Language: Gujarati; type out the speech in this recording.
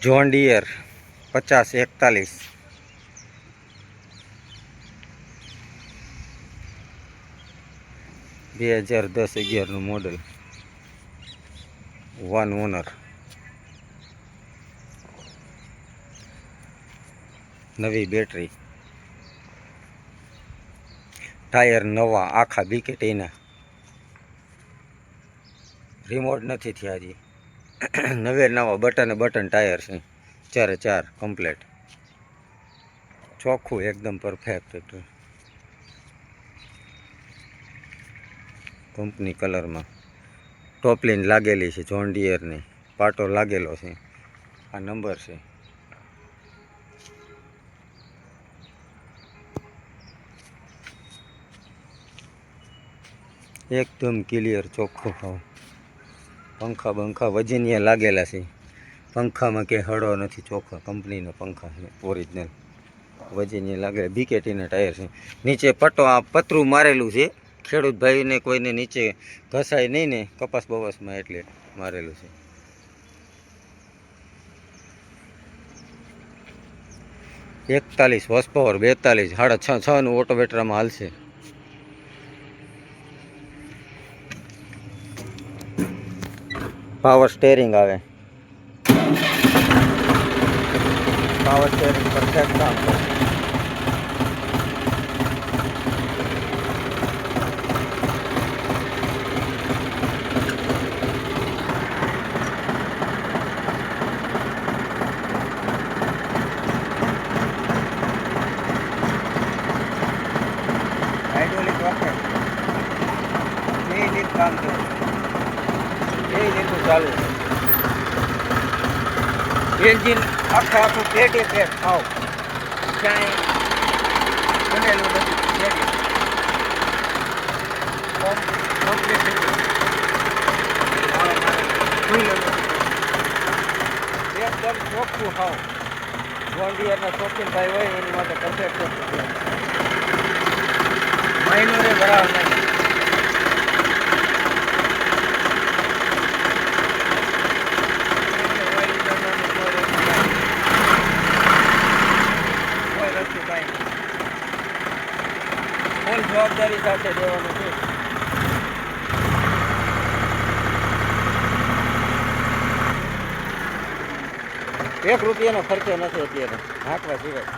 જોન ડિયર 5041 2010-11 મોડલ, 1 ઓનર, નવી બેટરી, ટાયર નવા આખા બીકેટીના, રિમોટ નથી થયા હજી, નવે નવા બટન ટાયર છે, 4 કમ્પ્લેટ, ચોખ્ખું એકદમ પરફેક્ટ, કંપની કલરમાં, ટોપલીન લાગેલી છે જોન ડિયરની, પાટો લાગેલો છે, આ નંબર છે. એકદમ ક્લિયર ચોખ્ખું ભાવ, પંખા બંખા વજનિયા લાગેલા છે, પંખામાં કે હળો નથી, ચોખ્ખા કંપનીના પંખા છે, ઓરિજિનલ વજનિયા લાગેલા, બીકેટીના ટાયર છે. નીચે પટ્ટો આ પતરું મારેલું છે, ખેડૂત ભાઈને કોઈને નીચે ઘસાય નહીં ને કપાસ બવાસમાં, એટલે મારેલું છે. એકતાલીસ હોર્સ પાવર, 42, 6.5 નું ઓટોવેટરામાં હાલશે. પાવર સ્ટેરિંગ આવે, પાવર સ્ટેરિંગ પરફેક્ટ કામ કરે. હાઇડ્રોલિક પરફેક્ટ, બે લીટ કામ કરે, બે લીટું ચાલુ છે. એન્જિન આખું પેટે પેટ ખાવ, ક્યાંય બનેલું નથી, એકદમ ચોખ્ખું ખાવ. જોન ડિયરના શોખીન ભાઈ હોય એની માટે પરફેક્ટ છે. મહિનો રે બરાબર નહીં. ફૂલ જવાબદારી સાથે દેવાનું છે. ₹1 ખર્ચો નથી અત્યારે હાંકવા સિવાય.